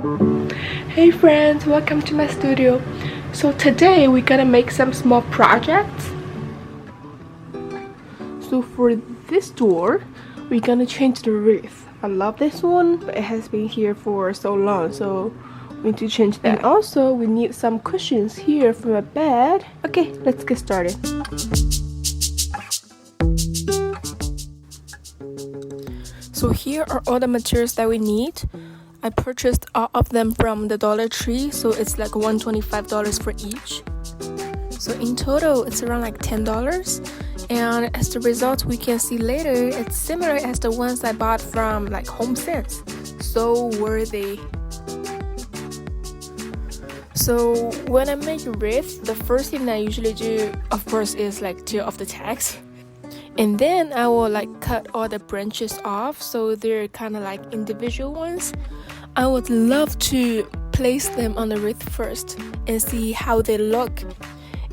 Hey friends, welcome to my studio. So today we're gonna make some small projects. So for this door, we're gonna change the wreath. I love this one, but it has been here for so long, so we need to change that. And also we need some cushions here for a bed. Okay, let's get started. So here are all the materials that we need. I purchased all of them from the Dollar Tree, so it's like $125 for each. So in total, it's around like $10. And as the result we can see later, it's similar as the ones I bought from like Home Sense. So worthy. So when I make a wreath, the first thing I usually do, of course, is like tear off the tags. And then I will like cut all the branches off so they're kind of like individual ones. I would love to place them on the wreath first and see how they look.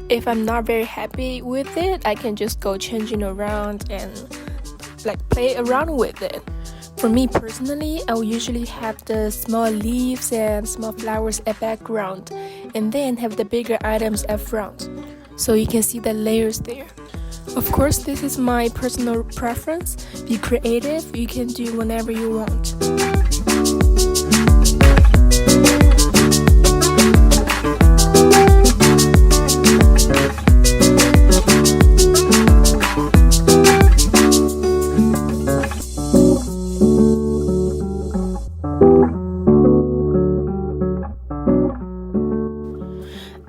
If I'm not very happy with it, I can just go changing around and like play around with it. For me personally, I will usually have the small leaves and small flowers at background and then have the bigger items at front. So you can see the layers there. Of course, this is my personal preference. Be creative, you can do whenever you want.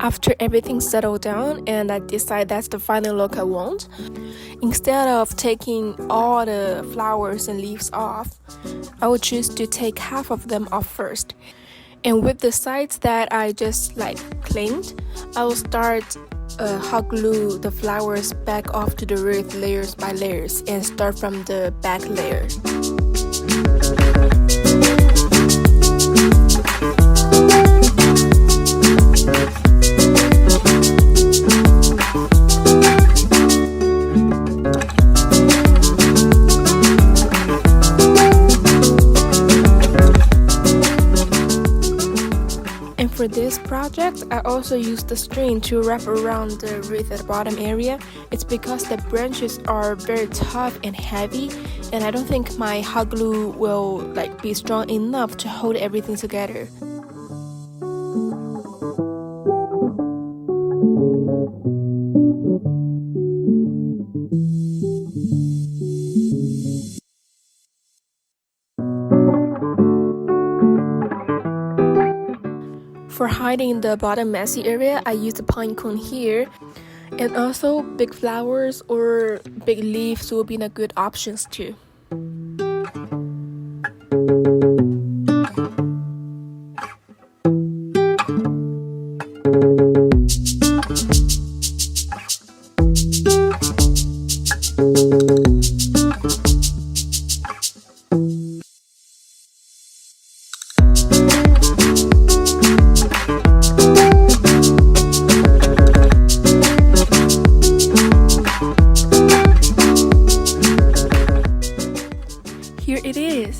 After everything settled down and I decide that's the final look I want, instead of taking all the flowers and leaves off, I would choose to take half of them off first. And with the sides that I just like cleaned, I will start hot glue the flowers back off to the wreath layers by layers and start from the back layer. For this project, I also used the string to wrap around the wreath at the bottom area. It's because the branches are very tough and heavy, and I don't think my hot glue will like be strong enough to hold everything together. For hiding the bottom messy area, I used a pine cone here, and also big flowers or big leaves will be a good options too.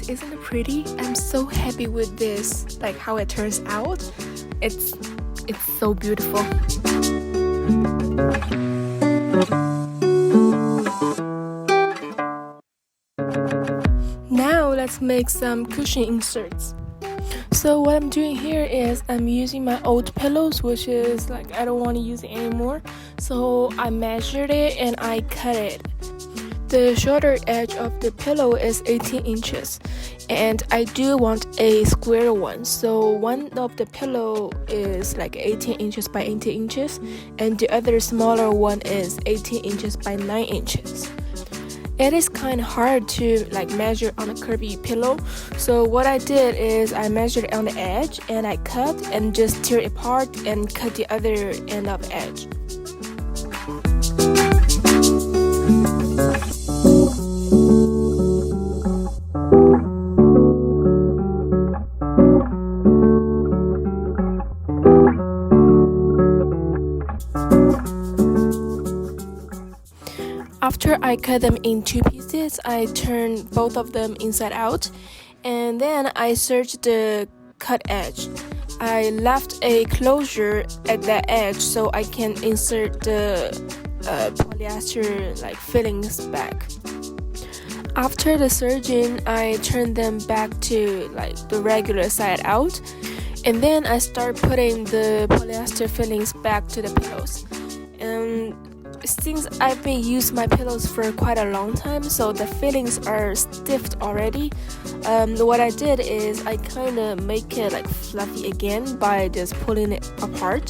Isn't it pretty? I'm so happy with this, like how it turns out. It's so beautiful. Now let's make some cushion inserts. So what I'm doing here is I'm using my old pillows, which is like I don't want to use it anymore. So I measured it and I cut it. The shoulder edge of the pillow is 18 inches and I do want a square one, so one of the pillow is like 18 inches by 18 inches and the other smaller one is 18 inches by 9 inches. It is kind of hard to like measure on a curvy pillow, so what I did is I measured on the edge and I cut and just tear it apart and cut the other end of the edge. After I cut them in two pieces, I turn both of them inside out, and then I serge the cut edge. I left a closure at that edge so I can insert the polyester like fillings back. After the serging, I turn them back to like the regular side out, and then I start putting the polyester fillings back to the pillows. And since I've been using my pillows for quite a long time, so the fillings are stiffed already, what I did is I kind of make it like fluffy again by just pulling it apart.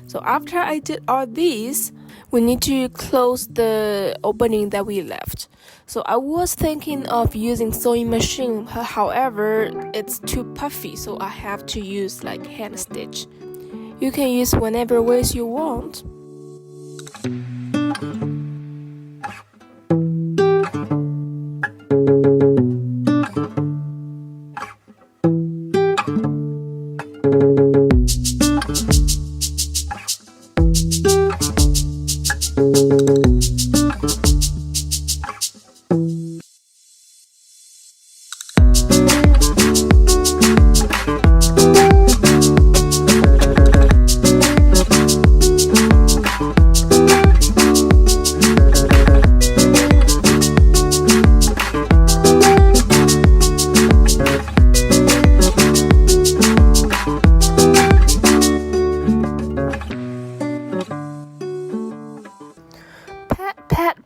So after I did all these, we need to close the opening that we left. So I was thinking of using sewing machine, however, it's too puffy, so I have to use like hand stitch. You can use whatever ways you want.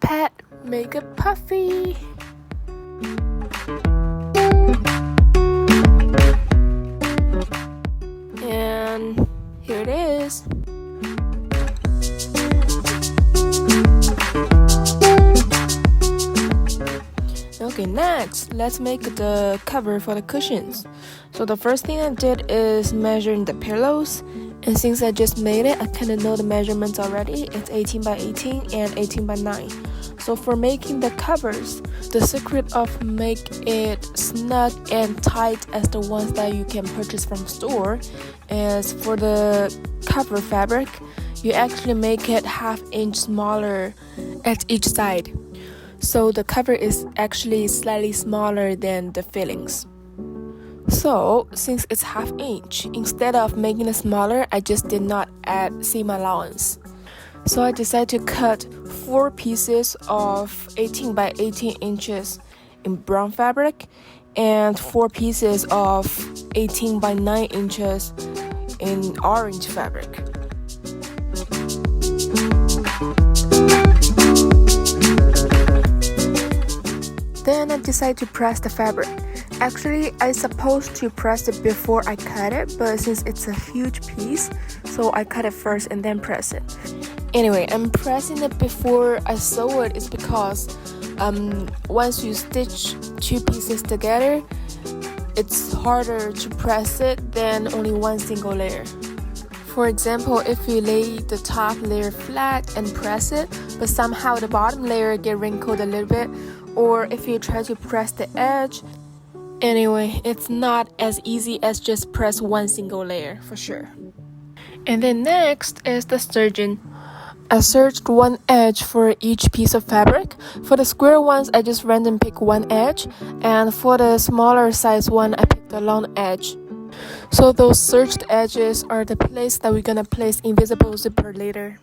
Pat, make it puffy. And here it is. Okay, next, let's make the cover for the cushions. So the first thing I did is measuring the pillows. And since I just made it, I kind of know the measurements already. It's 18 by 18 and 18 by 9. So for making the covers, the secret of make it snug and tight as the ones that you can purchase from store is for the cover fabric, you actually make it 1/2 inch smaller at each side. So the cover is actually slightly smaller than the fillings. So since it's 1/2 inch, instead of making it smaller, I just did not add seam allowance. So I decided to cut 4 pieces of 18 by 18 inches in brown fabric and 4 pieces of 18 by 9 inches in orange fabric. Then I decided to press the fabric. Actually, I supposed to press it before I cut it, but since it's a huge piece, so I cut it first and then press it. Anyway, I'm pressing it before I sew it is because once you stitch 2 pieces together, it's harder to press it than only one single layer. For example, if you lay the top layer flat and press it, but somehow the bottom layer get wrinkled a little bit, or if you try to press the edge, anyway, it's not as easy as just press one single layer for sure. And then next is the serging. I serged one edge for each piece of fabric. For the square ones, I just random pick one edge, and for the smaller size one, I picked a long edge. So those serged edges are the place that we're gonna place invisible zipper later.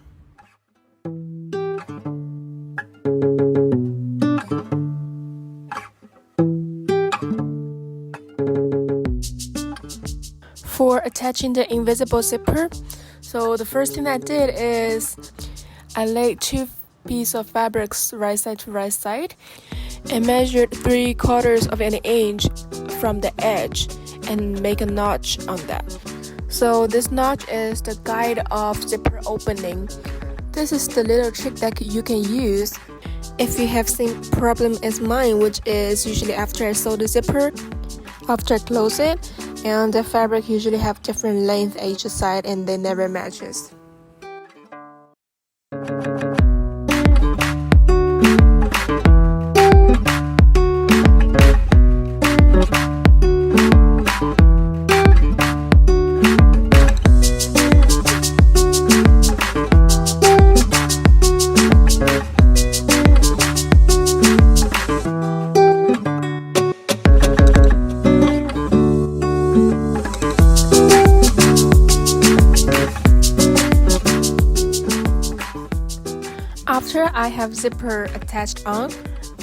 For attaching the invisible zipper, so the first thing I did is I laid 2 pieces of fabrics right side to right side and measured 3/4 of an inch from the edge and make a notch on that. So this notch is the guide of zipper opening. This is the little trick that you can use if you have same problem as mine, which is usually after I sew the zipper, after I close it, and the fabric usually have different length each side and they never matches. After I have zipper attached on,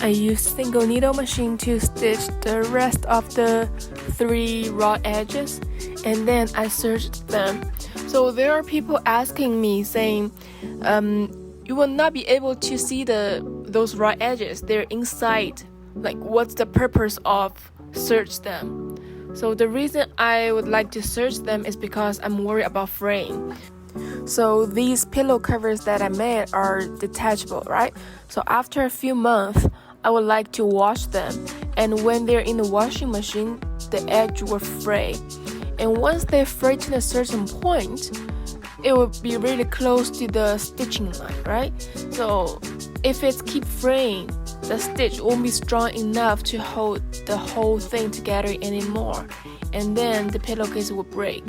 I use single needle machine to stitch the rest of the 3 raw edges, and then I serged them. So there are people asking me saying, you will not be able to see those raw edges. They're inside. Like, what's the purpose of serge them? So the reason I would like to serge them is because I'm worried about fraying. So these pillow covers that I made are detachable, right? So after a few months, I would like to wash them. And when they're in the washing machine, the edge will fray. And once they fray to a certain point, it will be really close to the stitching line, right? So if it keeps fraying, the stitch won't be strong enough to hold the whole thing together anymore. And then the pillowcase will break.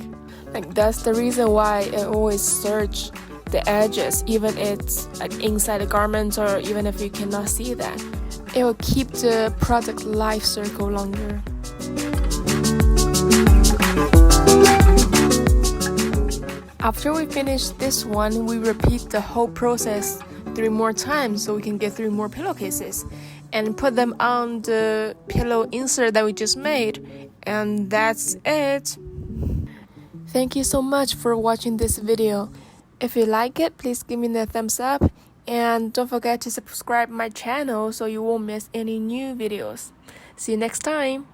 Like, that's the reason why I always serge the edges, even it's like inside the garments or even if you cannot see that. It will keep the product life cycle longer. After we finish this one, we repeat the whole process 3 more times so we can get 3 more pillowcases and put them on the pillow insert that we just made. And that's it. Thank you so much for watching this video. If you like it, please give me the thumbs up and don't forget to subscribe my channel so you won't miss any new videos. See you next time.